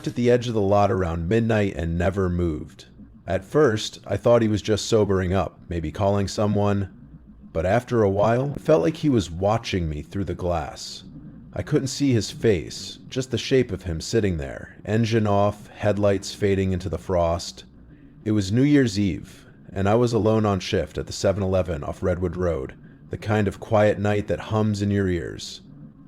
at the edge of the lot around midnight and never moved. At first, I thought he was just sobering up, maybe calling someone, but after a while, it felt like he was watching me through the glass. I couldn't see his face, just the shape of him sitting there, engine off, headlights fading into the frost. It was New Year's Eve, and I was alone on shift at the 7-Eleven off Redwood Road, the kind of quiet night that hums in your ears.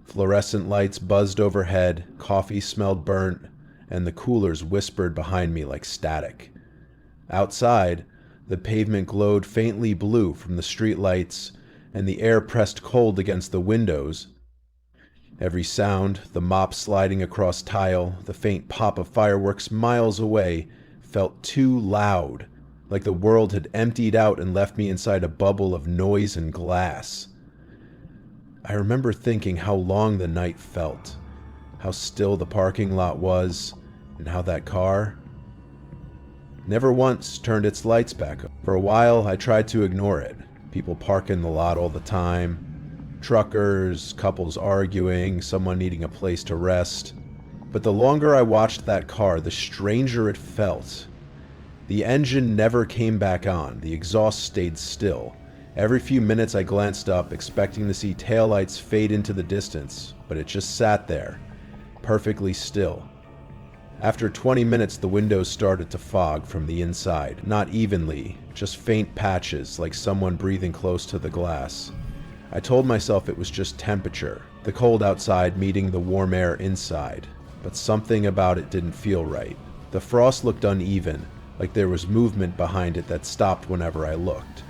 Fluorescent lights buzzed overhead, coffee smelled burnt, and the coolers whispered behind me like static. Outside, the pavement glowed faintly blue from the street lights, and the air pressed cold against the windows. Every sound, the mop sliding across tile, the faint pop of fireworks miles away, felt too loud, like the world had emptied out and left me inside a bubble of noise and glass. I remember thinking how long the night felt, how still the parking lot was, and how that car never once turned its lights back up. For a while, I tried to ignore it. People park in the lot all the time. Truckers, couples arguing, someone needing a place to rest. But the longer I watched that car, the stranger it felt. The engine never came back on. The exhaust stayed still. Every few minutes I glanced up, expecting to see taillights fade into the distance, but it just sat there, perfectly still. After 20 minutes, the windows started to fog from the inside, not evenly, just faint patches like someone breathing close to the glass. I told myself it was just temperature, the cold outside meeting the warm air inside, but something about it didn't feel right. The frost looked uneven, like there was movement behind it that stopped whenever I looked.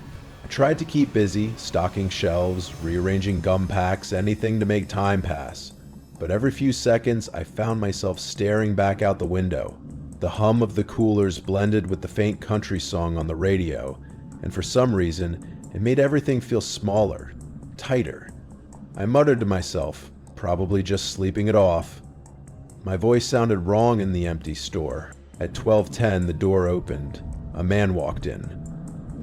I tried to keep busy, stocking shelves, rearranging gum packs, anything to make time pass. But every few seconds, I found myself staring back out the window. The hum of the coolers blended with the faint country song on the radio, and for some reason, it made everything feel smaller, tighter. I muttered to myself, probably just sleeping it off. My voice sounded wrong in the empty store. At 12:10, the door opened. A man walked in.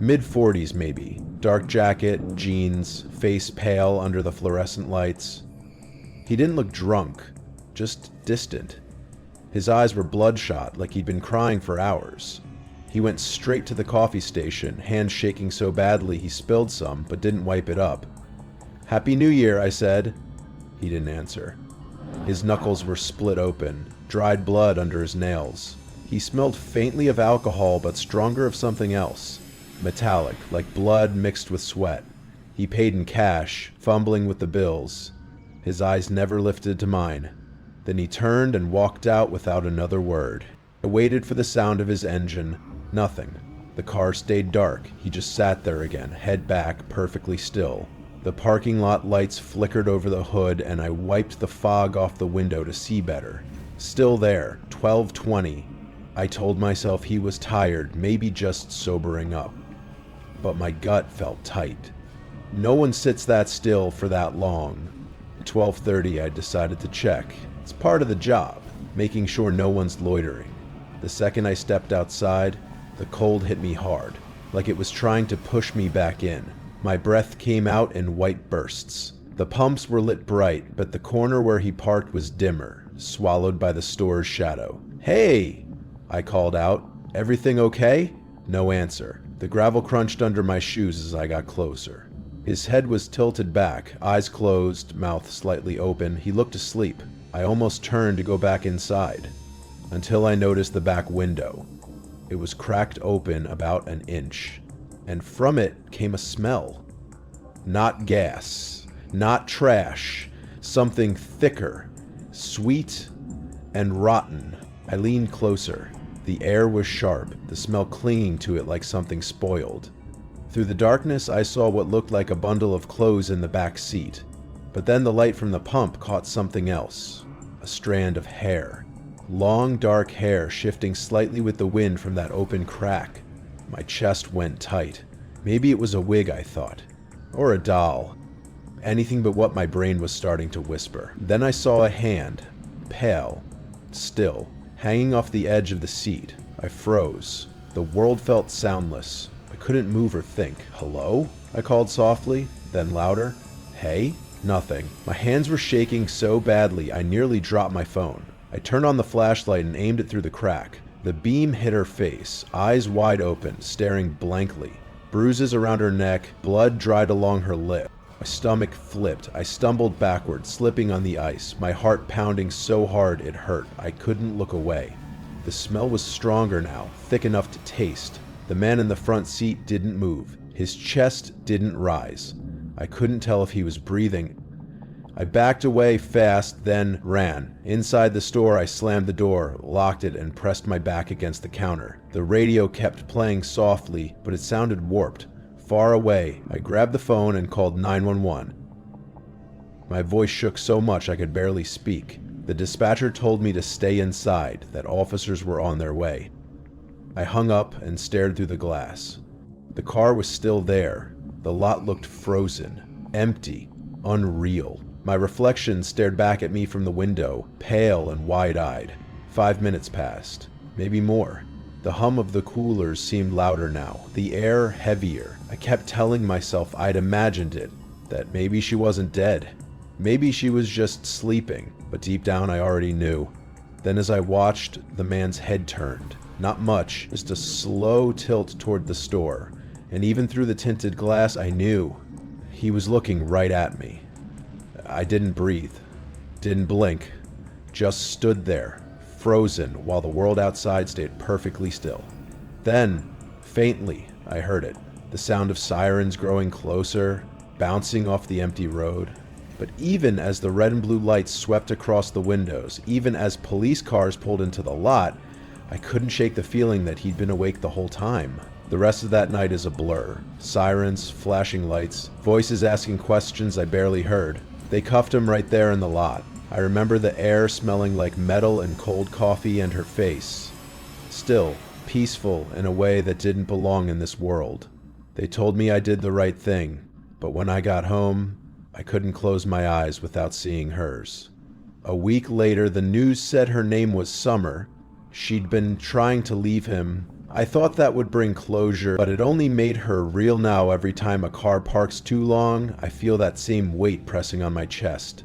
Mid-40s maybe, dark jacket, jeans, face pale under the fluorescent lights. He didn't look drunk, just distant. His eyes were bloodshot, like he'd been crying for hours. He went straight to the coffee station, hands shaking so badly he spilled some, but didn't wipe it up. "Happy New Year," I said. He didn't answer. His knuckles were split open, dried blood under his nails. He smelled faintly of alcohol, but stronger of something else. Metallic, like blood mixed with sweat. He paid in cash, fumbling with the bills. His eyes never lifted to mine. Then he turned and walked out without another word. I waited for the sound of his engine. Nothing. The car stayed dark. He just sat there again, head back, perfectly still. The parking lot lights flickered over the hood, and I wiped the fog off the window to see better. Still there, 12:20. I told myself he was tired, maybe just sobering up. But my gut felt tight. No one sits that still for that long. 12:30, I decided to check. It's part of the job, making sure no one's loitering. The second I stepped outside, the cold hit me hard, like it was trying to push me back in. My breath came out in white bursts. The pumps were lit bright, but the corner where he parked was dimmer, swallowed by the store's shadow. "Hey!" I called out. "Everything okay?" No answer. The gravel crunched under my shoes as I got closer. His head was tilted back, eyes closed, mouth slightly open. He looked asleep. I almost turned to go back inside, until I noticed the back window. It was cracked open about an inch, and from it came a smell. Not gas, not trash, something thicker, sweet, and rotten. I leaned closer. The air was sharp, the smell clinging to it like something spoiled. Through the darkness, I saw what looked like a bundle of clothes in the back seat. But then the light from the pump caught something else. A strand of hair. Long, dark hair shifting slightly with the wind from that open crack. My chest went tight. Maybe it was a wig, I thought. Or a doll. Anything but what my brain was starting to whisper. Then I saw a hand. Pale. Still. Hanging off the edge of the seat. I froze. The world felt soundless. I couldn't move or think. "Hello?" I called softly, then louder. "Hey?" Nothing. My hands were shaking so badly I nearly dropped my phone. I turned on the flashlight and aimed it through the crack. The beam hit her face, eyes wide open, staring blankly. Bruises around her neck, blood dried along her lip. My stomach flipped. I stumbled backward, slipping on the ice, my heart pounding so hard it hurt. I couldn't look away. The smell was stronger now, thick enough to taste. The man in the front seat didn't move. His chest didn't rise. I couldn't tell if he was breathing. I backed away fast, then ran. Inside the store, I slammed the door, locked it, and pressed my back against the counter. The radio kept playing softly, but it sounded warped. Far away, I grabbed the phone and called 911. My voice shook so much I could barely speak. The dispatcher told me to stay inside, that officers were on their way. I hung up and stared through the glass. The car was still there. The lot looked frozen, empty, unreal. My reflection stared back at me from the window, pale and wide-eyed. 5 minutes passed, maybe more. The hum of the coolers seemed louder now, the air heavier. I kept telling myself I'd imagined it, that maybe she wasn't dead. Maybe she was just sleeping, but deep down I already knew. Then as I watched, the man's head turned. Not much, just a slow tilt toward the store. And even through the tinted glass, I knew he was looking right at me. I didn't breathe, didn't blink, just stood there, frozen, while the world outside stayed perfectly still. Then, faintly, I heard it, the sound of sirens growing closer, bouncing off the empty road. But even as the red and blue lights swept across the windows, even as police cars pulled into the lot, I couldn't shake the feeling that he'd been awake the whole time. The rest of that night is a blur. Sirens, flashing lights, voices asking questions I barely heard. They cuffed him right there in the lot. I remember the air smelling like metal and cold coffee and her face. Still, peaceful in a way that didn't belong in this world. They told me I did the right thing, but when I got home, I couldn't close my eyes without seeing hers. A week later, the news said her name was Summer. She'd been trying to leave him. I thought that would bring closure, but it only made her real now. Every time a car parks too long, I feel that same weight pressing on my chest.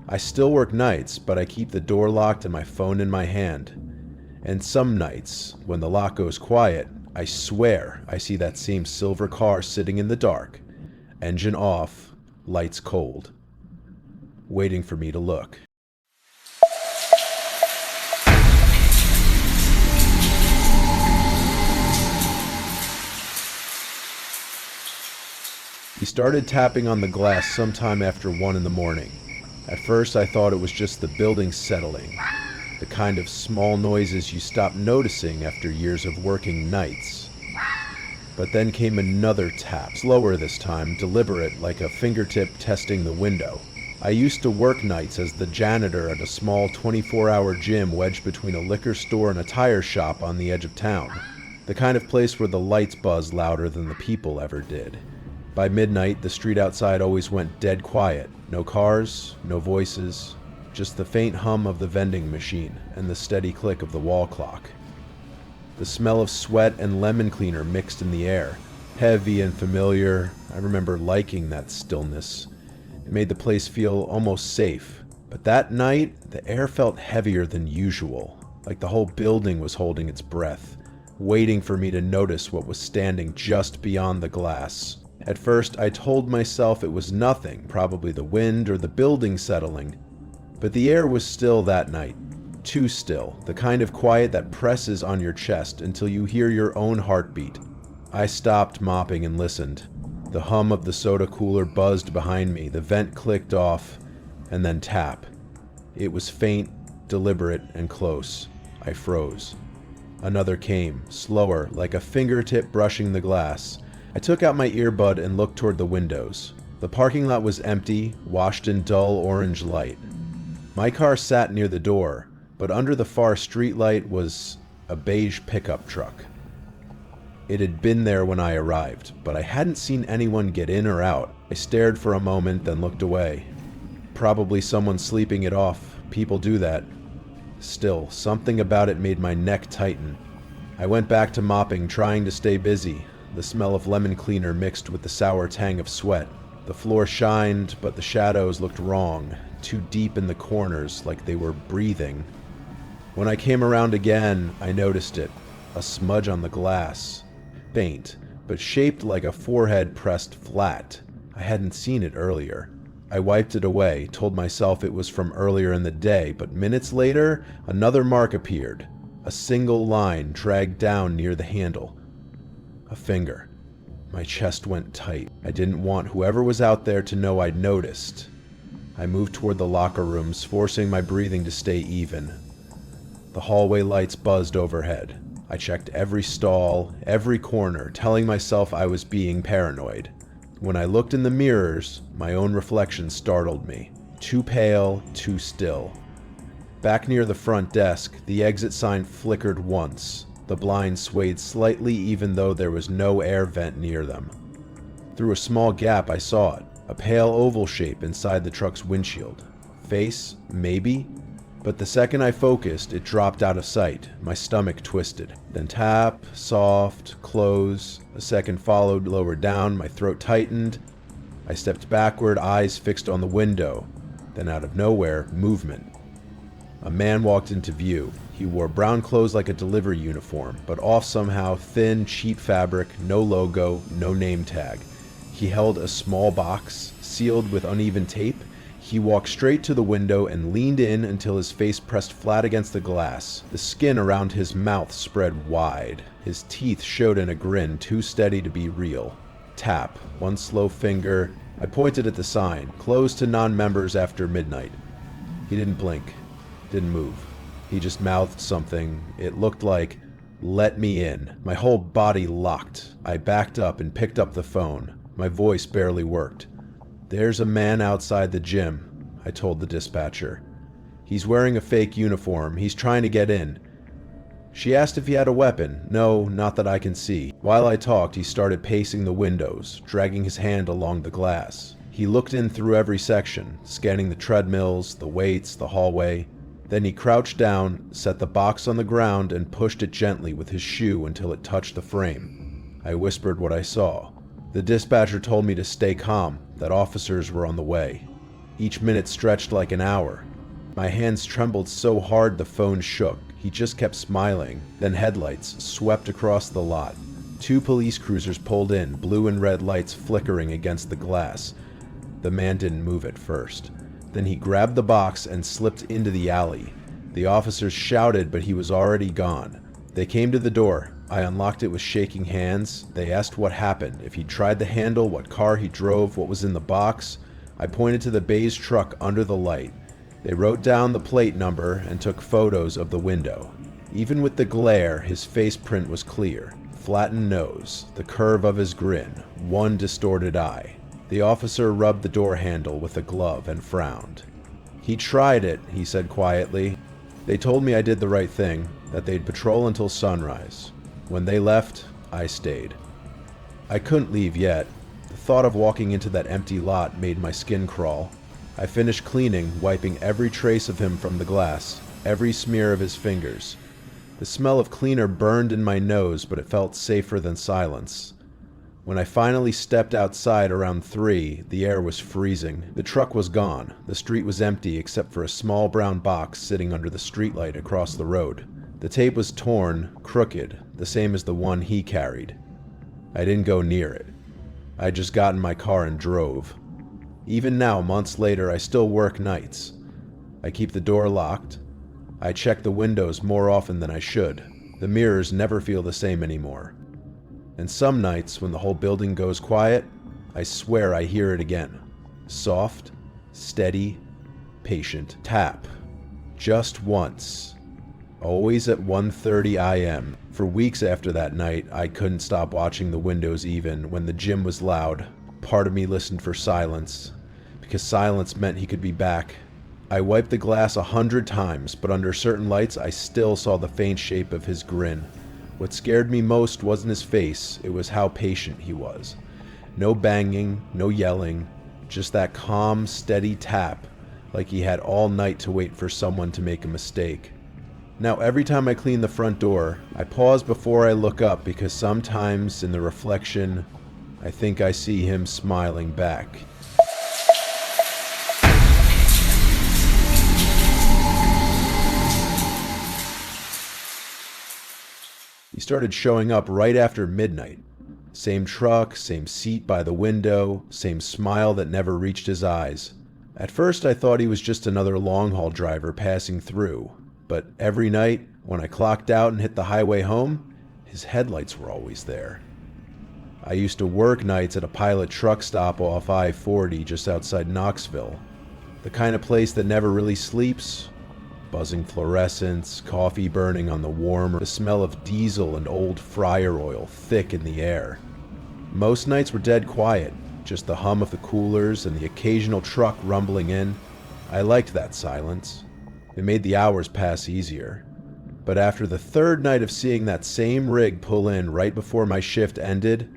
I still work nights, but I keep the door locked and my phone in my hand. And some nights, when the lot goes quiet, I swear I see that same silver car sitting in the dark, engine off, lights cold, waiting for me to look. He started tapping on the glass sometime after 1 in the morning. At first I thought it was just the building settling, the kind of small noises you stop noticing after years of working nights. But then came another tap, slower this time, deliberate, like a fingertip testing the window. I used to work nights as the janitor at a small 24-hour gym wedged between a liquor store and a tire shop on the edge of town. The kind of place where the lights buzz louder than the people ever did. By midnight, the street outside always went dead quiet. No cars, no voices, just the faint hum of the vending machine and the steady click of the wall clock. The smell of sweat and lemon cleaner mixed in the air, heavy and familiar. I remember liking that stillness. It made the place feel almost safe. But that night, the air felt heavier than usual, like the whole building was holding its breath, waiting for me to notice what was standing just beyond the glass. At first, I told myself it was nothing, probably the wind or the building settling. But the air was still that night. Too still, the kind of quiet that presses on your chest until you hear your own heartbeat. I stopped mopping and listened. The hum of the soda cooler buzzed behind me, the vent clicked off, and then tap. It was faint, deliberate, and close. I froze. Another came, slower, like a fingertip brushing the glass. I took out my earbud and looked toward the windows. The parking lot was empty, washed in dull orange light. My car sat near the door, but under the far streetlight was a beige pickup truck. It had been there when I arrived, but I hadn't seen anyone get in or out. I stared for a moment, then looked away. Probably someone sleeping it off. People do that. Still, something about it made my neck tighten. I went back to mopping, trying to stay busy. The smell of lemon cleaner mixed with the sour tang of sweat. The floor shined, but the shadows looked wrong, too deep in the corners, like they were breathing. When I came around again, I noticed it. A smudge on the glass. Faint, but shaped like a forehead pressed flat. I hadn't seen it earlier. I wiped it away, told myself it was from earlier in the day, but minutes later, another mark appeared. A single line dragged down near the handle. A finger. My chest went tight. I didn't want whoever was out there to know I'd noticed. I moved toward the locker rooms, forcing my breathing to stay even. The hallway lights buzzed overhead. I checked every stall, every corner, telling myself I was being paranoid. When I looked in the mirrors, my own reflection startled me. Too pale, too still. Back near the front desk, the exit sign flickered once. The blinds swayed slightly even though there was no air vent near them. Through a small gap I saw it, a pale oval shape inside the truck's windshield. Face, maybe? But the second I focused, it dropped out of sight. My stomach twisted. Then tap, soft, close. A second followed, lower down, my throat tightened. I stepped backward, eyes fixed on the window. Then out of nowhere, movement. A man walked into view. He wore brown clothes like a delivery uniform, but off somehow, thin, cheap fabric, no logo, no name tag. He held a small box, sealed with uneven tape. He walked straight to the window and leaned in until his face pressed flat against the glass. The skin around his mouth spread wide. His teeth showed in a grin too steady to be real. Tap, one slow finger. I pointed at the sign, closed to non-members after midnight. He didn't blink, didn't move. He just mouthed something. It looked like, "Let me in." My whole body locked. I backed up and picked up the phone. My voice barely worked. "There's a man outside the gym," I told the dispatcher. "He's wearing a fake uniform. He's trying to get in." She asked if he had a weapon. "No, not that I can see." While I talked, he started pacing the windows, dragging his hand along the glass. He looked in through every section, scanning the treadmills, the weights, the hallway. Then he crouched down, set the box on the ground, and pushed it gently with his shoe until it touched the frame. I whispered what I saw. The dispatcher told me to stay calm, that officers were on the way. Each minute stretched like an hour. My hands trembled so hard the phone shook. He just kept smiling. Then headlights swept across the lot. 2 police cruisers pulled in, blue and red lights flickering against the glass. The man didn't move at first. Then he grabbed the box and slipped into the alley. The officers shouted, but he was already gone. They came to the door. I unlocked it with shaking hands. They asked what happened, if he tried the handle, what car he drove, what was in the box. I pointed to the beige truck under the light. They wrote down the plate number and took photos of the window. Even with the glare, his face print was clear. Flattened nose, the curve of his grin, one distorted eye. The officer rubbed the door handle with a glove and frowned. "He tried it," he said quietly. "They told me I did the right thing, that they'd patrol until sunrise. When they left, I stayed." I couldn't leave yet. The thought of walking into that empty lot made my skin crawl. I finished cleaning, wiping every trace of him from the glass, every smear of his fingers. The smell of cleaner burned in my nose, but it felt safer than silence. When I finally stepped outside around 3, the air was freezing. The truck was gone. The street was empty except for a small brown box sitting under the streetlight across the road. The tape was torn, crooked, the same as the one he carried. I didn't go near it. I just got in my car and drove. Even now, months later, I still work nights. I keep the door locked. I check the windows more often than I should. The mirrors never feel the same anymore. And some nights, when the whole building goes quiet, I swear I hear it again. Soft, steady, patient. Tap. Just once. Always at 1:30 a.m. For weeks after that night, I couldn't stop watching the windows even when the gym was loud. Part of me listened for silence, because silence meant he could be back. I wiped the glass 100 times, but under certain lights I still saw the faint shape of his grin. What scared me most wasn't his face, it was how patient he was. No banging, no yelling, just that calm, steady tap, like he had all night to wait for someone to make a mistake. Now every time I clean the front door, I pause before I look up because sometimes in the reflection, I think I see him smiling back. started showing up right after midnight. Same truck, same seat by the window, same smile that never reached his eyes. At first I thought he was just another long-haul driver passing through, but every night, when I clocked out and hit the highway home, his headlights were always there. I used to work nights at a pilot truck stop off I-40 just outside Knoxville. The kind of place that never really sleeps. Buzzing fluorescents, coffee burning on the warmer, the smell of diesel and old fryer oil thick in the air. Most nights were dead quiet, just the hum of the coolers and the occasional truck rumbling in. I liked that silence. It made the hours pass easier. But after the third night of seeing that same rig pull in right before my shift ended,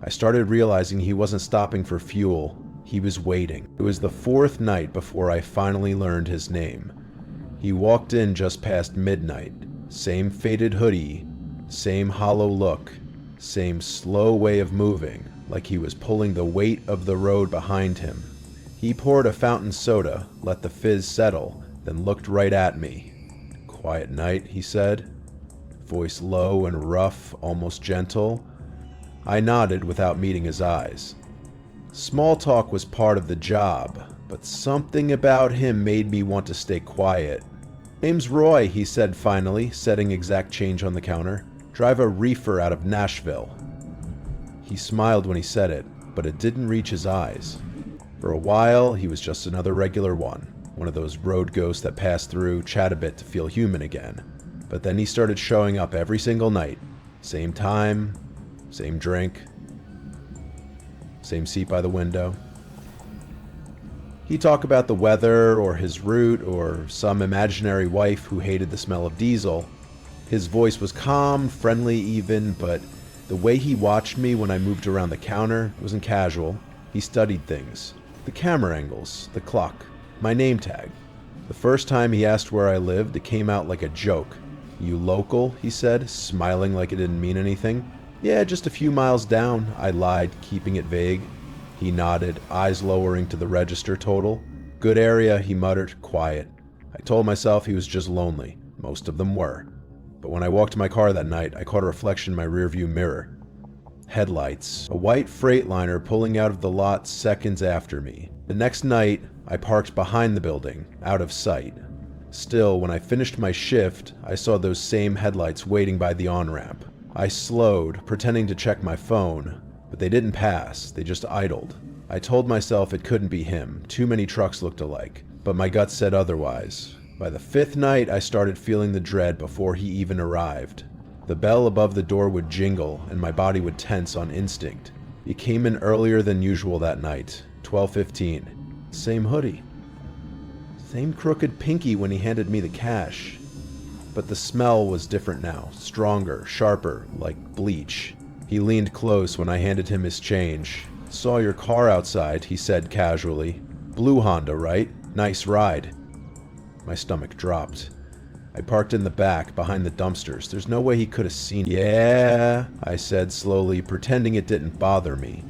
I started realizing he wasn't stopping for fuel. He was waiting. It was the fourth night before I finally learned his name. He walked in just past midnight. Same faded hoodie, same hollow look, same slow way of moving, like he was pulling the weight of the road behind him. He poured a fountain soda, let the fizz settle, then looked right at me. "Quiet night," he said. Voice low and rough, almost gentle. I nodded without meeting his eyes. Small talk was part of the job, but something about him made me want to stay quiet. "Name's Roy," he said finally, setting exact change on the counter. "Drive a reefer out of Nashville." He smiled when he said it, but it didn't reach his eyes. For a while, he was just another regular one of those road ghosts that pass through, chat a bit to feel human again. But then he started showing up every single night. Same time, same drink, same seat by the window. He'd talk about the weather, or his route, or some imaginary wife who hated the smell of diesel. His voice was calm, friendly even, but the way he watched me when I moved around the counter wasn't casual. He studied things. The camera angles, the clock, my name tag. The first time he asked where I lived, it came out like a joke. "You local?" he said, smiling like it didn't mean anything. "Yeah, just a few miles down," I lied, keeping it vague. He nodded, eyes lowering to the register total. "Good area," he muttered, quiet. I told myself he was just lonely. Most of them were. But when I walked to my car that night, I caught a reflection in my rearview mirror. Headlights. A white Freightliner pulling out of the lot seconds after me. The next night, I parked behind the building, out of sight. Still, when I finished my shift, I saw those same headlights waiting by the on-ramp. I slowed, pretending to check my phone, but they didn't pass, they just idled. I told myself it couldn't be him, too many trucks looked alike, but my gut said otherwise. By the fifth night, I started feeling the dread before he even arrived. The bell above the door would jingle, and my body would tense on instinct. He came in earlier than usual that night, 12:15. Same hoodie. Same crooked pinky when he handed me the cash. But the smell was different now, stronger, sharper, like bleach. He leaned close when I handed him his change. "Saw your car outside," he said casually. "Blue Honda, right? Nice ride." My stomach dropped. I parked in the back, behind the dumpsters. There's no way he could have seen it. "Yeah," I said slowly, pretending it didn't bother me.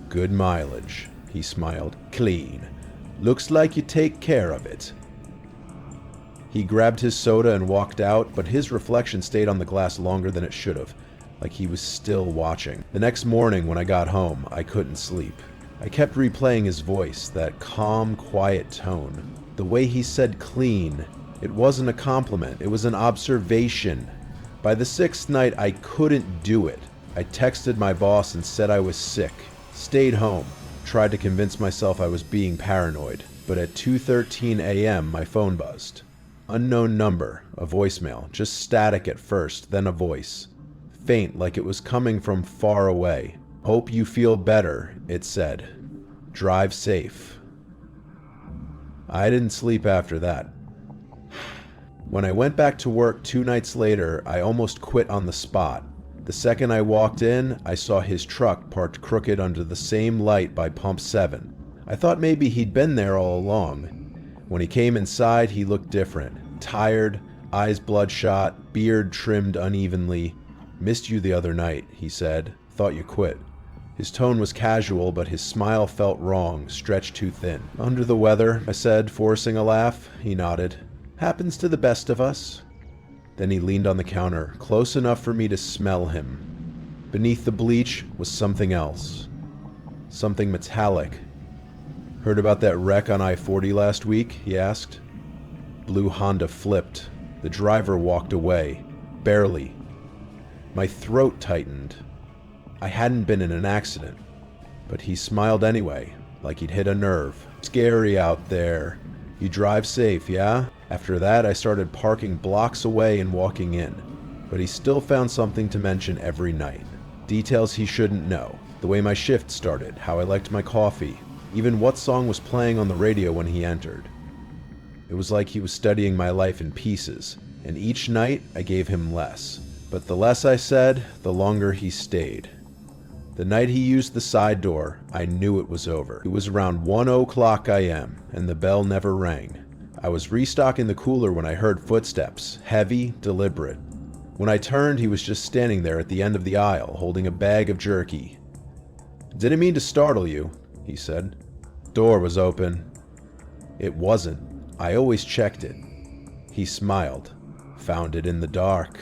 "Good mileage," he smiled. "Clean. Looks like you take care of it." He grabbed his soda and walked out, but his reflection stayed on the glass longer than it should have, like he was still watching. The next morning when I got home, I couldn't sleep. I kept replaying his voice, that calm, quiet tone. The way he said clean, it wasn't a compliment, it was an observation. By the sixth night, I couldn't do it. I texted my boss and said I was sick. Stayed home, tried to convince myself I was being paranoid, but at 2:13 a.m. my phone buzzed. Unknown number, a voicemail, just static at first, then a voice. Faint, like it was coming from far away. "Hope you feel better," it said. "Drive safe." I didn't sleep after that. When I went back to work 2 nights later, I almost quit on the spot. The second I walked in, I saw his truck parked crooked under the same light by Pump 7. I thought maybe he'd been there all along. When he came inside, he looked different. Tired, eyes bloodshot, beard trimmed unevenly. "Missed you the other night," he said. "Thought you quit." His tone was casual, but his smile felt wrong, stretched too thin. "Under the weather," I said, forcing a laugh. He nodded. "Happens to the best of us." Then he leaned on the counter, close enough for me to smell him. Beneath the bleach was something else. Something metallic. "Heard about that wreck on I-40 last week?" he asked. Blue Honda flipped. The driver walked away. Barely. My throat tightened. I hadn't been in an accident. But he smiled anyway, like he'd hit a nerve. "Scary out there. You drive safe, yeah?" After that, I started parking blocks away and walking in. But he still found something to mention every night. Details he shouldn't know. The way my shift started, how I liked my coffee, even what song was playing on the radio when he entered. It was like he was studying my life in pieces, and each night I gave him less. But the less I said, the longer he stayed. The night he used the side door, I knew it was over. It was around 1 o'clock a.m., and the bell never rang. I was restocking the cooler when I heard footsteps, heavy, deliberate. When I turned, he was just standing there at the end of the aisle, holding a bag of jerky. "Didn't mean to startle you," he said. "Door was open." It wasn't. I always checked it. He smiled. "Found it in the dark."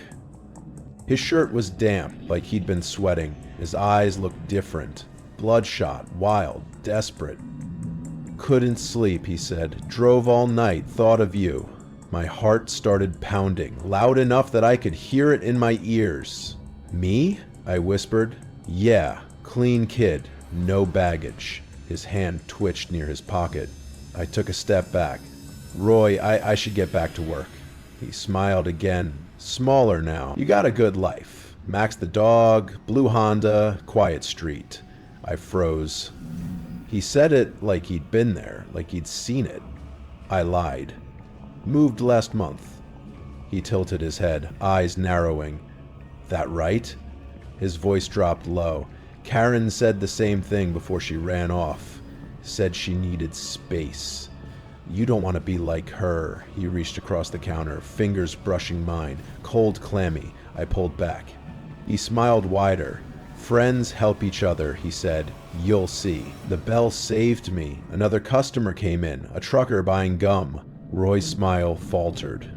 His shirt was damp, like he'd been sweating. His eyes looked different. Bloodshot, wild, desperate. "Couldn't sleep," he said. "Drove all night, thought of you." My heart started pounding, loud enough that I could hear it in my ears. "Me?" I whispered. "Yeah, clean kid, no baggage." His hand twitched near his pocket. I took a step back. "Roy, I should get back to work." He smiled again, smaller now. "You got a good life. Max the dog, blue Honda, quiet street." I froze. He said it like he'd been there, like he'd seen it. I lied. "Moved last month." He tilted his head, eyes narrowing. "That right?" His voice dropped low. "Karen said the same thing before she ran off. Said she needed space. You don't want to be like her." He reached across the counter, fingers brushing mine, cold, clammy. I pulled back. He smiled wider. "Friends help each other," he said. "You'll see." The bell saved me. Another customer came in, a trucker buying gum. Roy's smile faltered.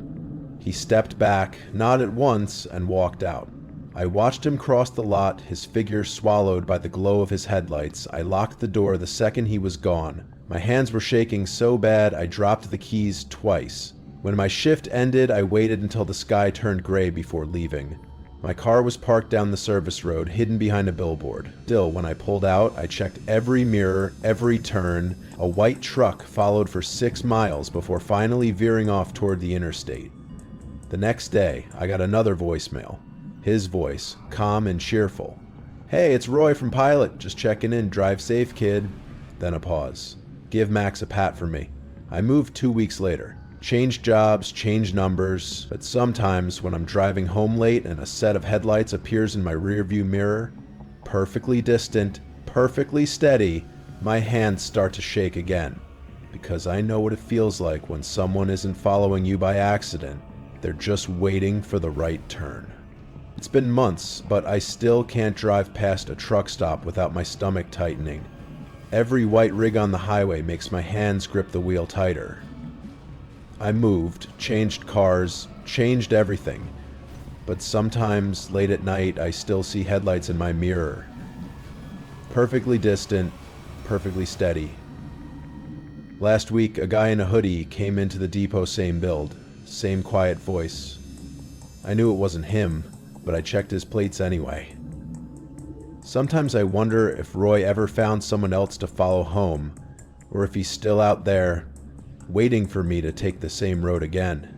He stepped back, nodded once, and walked out. I watched him cross the lot, his figure swallowed by the glow of his headlights. I locked the door the second he was gone. My hands were shaking so bad I dropped the keys twice. When my shift ended, I waited until the sky turned gray before leaving. My car was parked down the service road, hidden behind a billboard. Still, when I pulled out, I checked every mirror, every turn. A white truck followed for 6 miles before finally veering off toward the interstate. The next day, I got another voicemail. His voice, calm and cheerful. "Hey, it's Roy from Pilot. Just checking in. Drive safe, kid." Then a pause. "Give Max a pat for me." I moved 2 weeks later. Changed jobs, changed numbers, but sometimes when I'm driving home late and a set of headlights appears in my rearview mirror, perfectly distant, perfectly steady, my hands start to shake again. Because I know what it feels like when someone isn't following you by accident. They're just waiting for the right turn. It's been months, but I still can't drive past a truck stop without my stomach tightening. Every white rig on the highway makes my hands grip the wheel tighter. I moved, changed cars, changed everything. But sometimes, late at night, I still see headlights in my mirror. Perfectly distant, perfectly steady. Last week, a guy in a hoodie came into the depot, same build, same quiet voice. I knew it wasn't him, but I checked his plates anyway. Sometimes I wonder if Roy ever found someone else to follow home, or if he's still out there, waiting for me to take the same road again.